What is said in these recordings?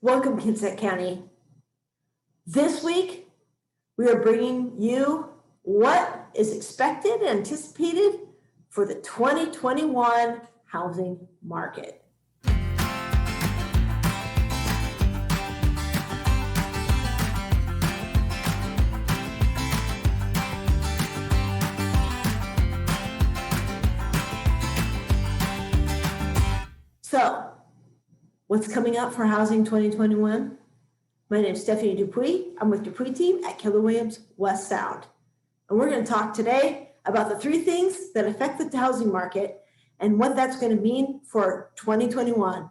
Welcome, Kitsap County. This week, we are bringing you what is expected and anticipated for the 2021 housing market. So, what's coming up for Housing 2021? My name is Stephanie Dupuis. I'm with Dupuis team at Keller Williams West Sound. And we're going to talk today about the 3 things that affect the housing market and what that's going to mean for 2021.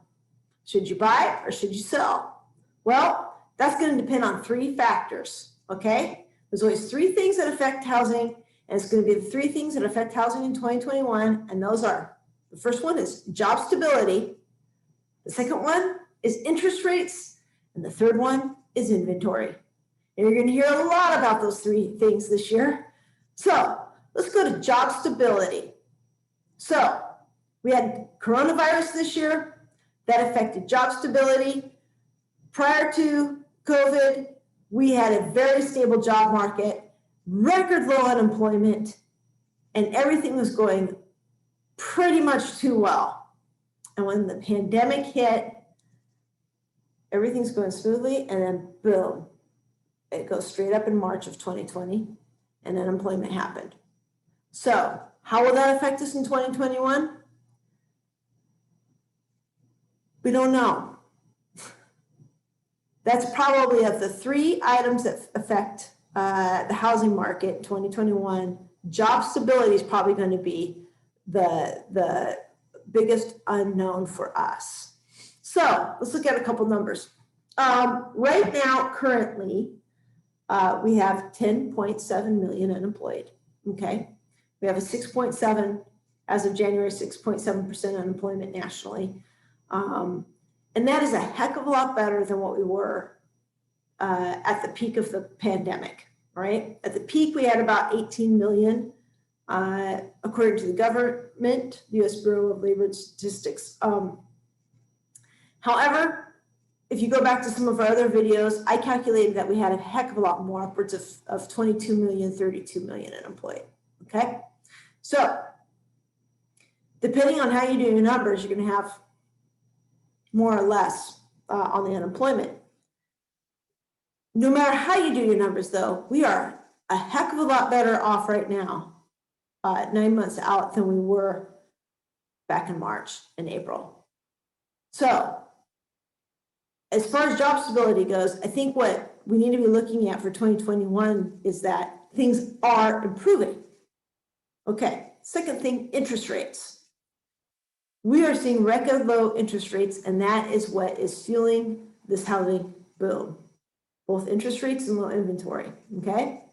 Should you buy or should you sell? Well, that's going to depend on 3 factors, okay? There's always 3 things that affect housing, and it's going to be the 3 things that affect housing in 2021, and those are, the first one is job stability, the second one is interest rates, and the third one is inventory. And you're going to hear a lot about those 3 things this year. So let's go to job stability. So we had coronavirus this year that affected job stability. Prior to COVID, we had a very stable job market, record low unemployment, and everything was going pretty much too well. And when the pandemic hit, everything's going smoothly, and then boom, it goes straight up in March of 2020, and unemployment happened. So how will that affect us in 2021? We don't know. That's probably of the 3 items that affect the housing market in 2021, job stability is probably going to be the biggest unknown for us. So let's look at a couple numbers. Right now, currently, we have 10.7 million unemployed, okay? We have a 6.7, as of January, 6.7% unemployment nationally. And that is a heck of a lot better than what we were at the peak of the pandemic, right? At the peak, we had about 18 million, according to the government, the U.S. Bureau of Labor Statistics. However, if you go back to some of our other videos, I calculated that we had a heck of a lot more, upwards of 22 million, 32 million unemployed, okay? So, depending on how you do your numbers, you're gonna have more or less on the unemployment. No matter how you do your numbers though, we are a heck of a lot better off right now, 9 months out than we were back in March and April. So, as far as job stability goes, I think what we need to be looking at for 2021 is that things are improving. Okay, second thing, interest rates. We are seeing record low interest rates, and that is what is fueling this housing boom, both interest rates and low inventory, okay?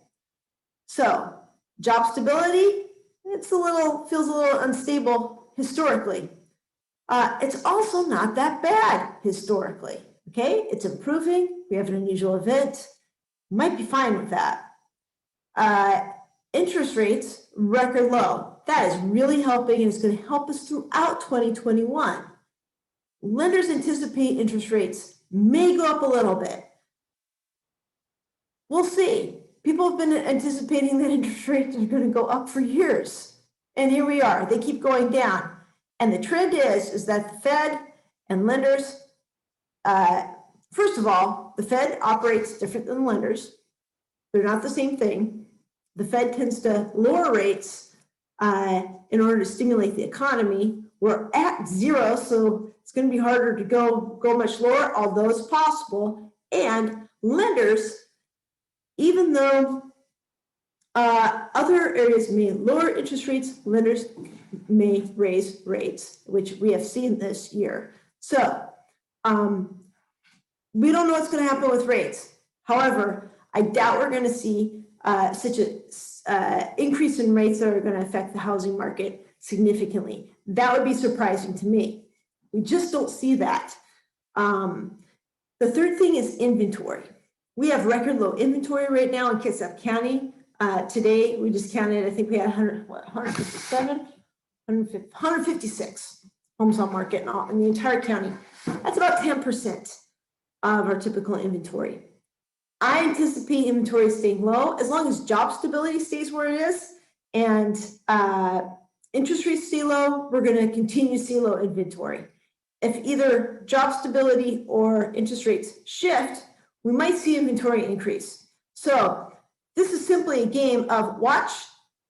So, job stability, feels a little unstable historically. It's also not that bad historically. Okay, it's improving. We have an unusual event. Might be fine with that. Interest rates, record low. That is really helping, and it's going to help us throughout 2021. Lenders anticipate interest rates may go up a little bit. We'll see. People have been anticipating that interest rates are going to go up for years. And here we are. They keep going down. And the trend is that the Fed and lenders, first of all, the Fed operates different than lenders. They're not the same thing. The Fed tends to lower rates in order to stimulate the economy. We're at 0, so it's going to be harder to go much lower, although it's possible. And lenders, even though other areas may lower interest rates, lenders may raise rates, which we have seen this year. So we don't know what's going to happen with rates. However, I doubt we're going to see such an increase in rates that are going to affect the housing market significantly. That would be surprising to me. We just don't see that. The third thing is inventory. We have record low inventory right now in Kitsap County. Today, we just counted, I think we had 157, 156 homes on market in the entire county. That's about 10%. of our typical inventory. I anticipate inventory staying low as long as job stability stays where it is and interest rates stay low. We're going to continue to see low inventory. If either job stability or interest rates shift, we might see inventory increase. So this is simply a game of watch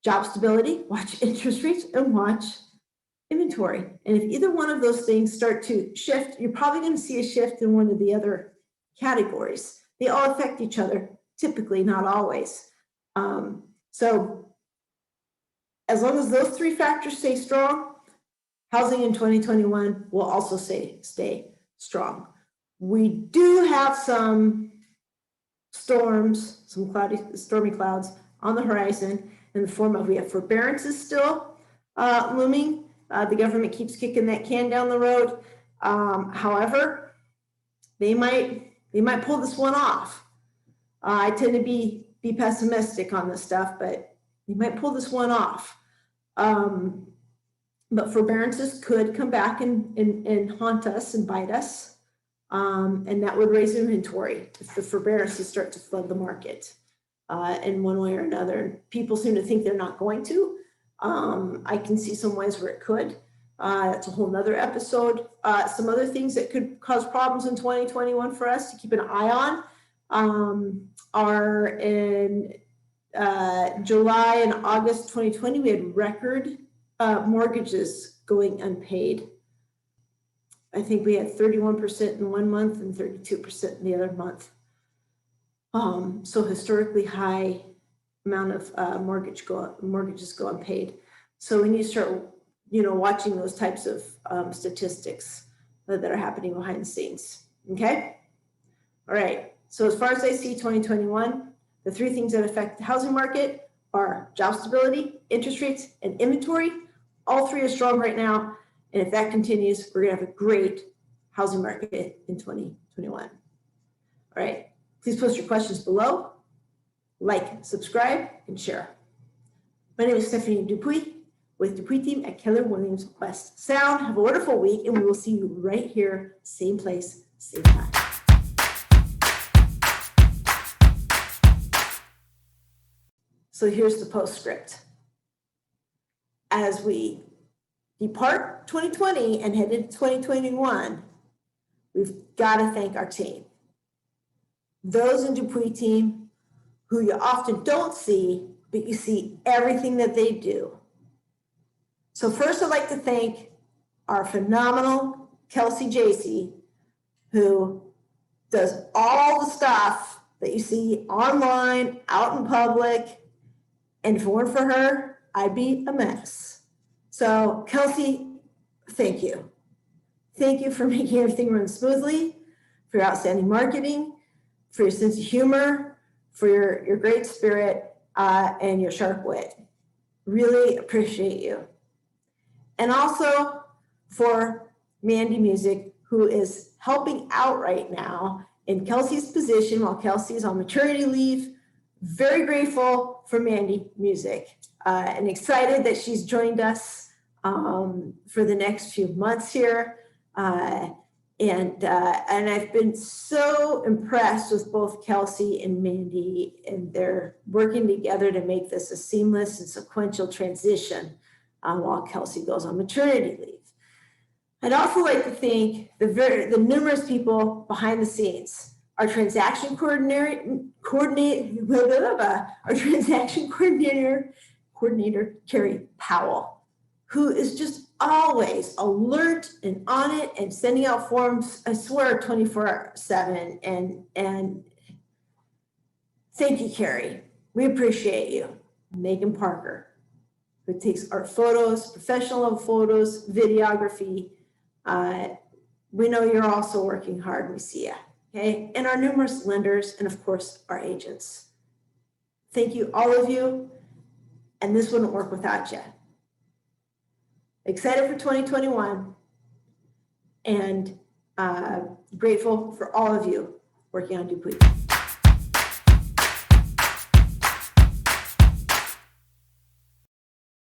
job stability, watch interest rates, and watch inventory. And if either one of those things start to shift, you're probably going to see a shift in one of the other categories. They all affect each other, typically, not always. So as long as those three factors stay strong, housing in 2021 will also stay strong. We do have some storms, some stormy clouds on the horizon in the form of, we have forbearances still looming. The government keeps kicking that can down the road. However, they might pull this one off. I tend to be pessimistic on this stuff, but they might pull this one off. But forbearances could come back and haunt us and bite us. And that would raise inventory if the forbearances start to flood the market in one way or another. People seem to think they're not going to. I can see some ways where it could. That's a whole nother episode. Some other things that could cause problems in 2021 for us to keep an eye on are in July and August 2020, we had record mortgages going unpaid. I think we had 31% in one month and 32% in the other month. So historically high amount of mortgages go unpaid. So we need to start, watching those types of statistics that are happening behind the scenes. Okay. All right. So as far as I see 2021, the three things that affect the housing market are job stability, interest rates, and inventory. All three are strong right now. And if that continues, we're going to have a great housing market in 2021. All right. Please post your questions below. Like, subscribe, and share. My name is Stephanie Dupuis with Dupuis team at Keller Williams West Sound. Have a wonderful week, and we will see you right here, same place, same time. So here's the postscript. As we depart 2020 and head into 2021, we've got to thank our team. Those in Dupuis team who you often don't see, but you see everything that they do. So first, I'd like to thank our phenomenal Kelsey JC, who does all the stuff that you see online, out in public. And if it weren't for her, I'd be a mess. So Kelsey, thank you. Thank you for making everything run smoothly, for your outstanding marketing, for your sense of humor, for your great spirit, and your sharp wit. Really appreciate you. And also for Mandy Music, who is helping out right now in Kelsey's position while Kelsey's on maternity leave. Very grateful for Mandy Music and excited that she's joined us for the next few months here. And I've been so impressed with both Kelsey and Mandy, and they're working together to make this a seamless and sequential transition while Kelsey goes on maternity leave. I'd also like to thank the numerous people behind the scenes. Our transaction coordinator, Carrie Powell, who is just always alert and on it and sending out forms, I swear, 24/7. And thank you, Carrie. We appreciate you. Megan Parker, who takes our photos, professional photos, videography. We know you're also working hard. We see you. Okay, and our numerous lenders, and of course, our agents. Thank you, all of you, and this wouldn't work without you. Excited for 2021, and grateful for all of you working on Dupuis.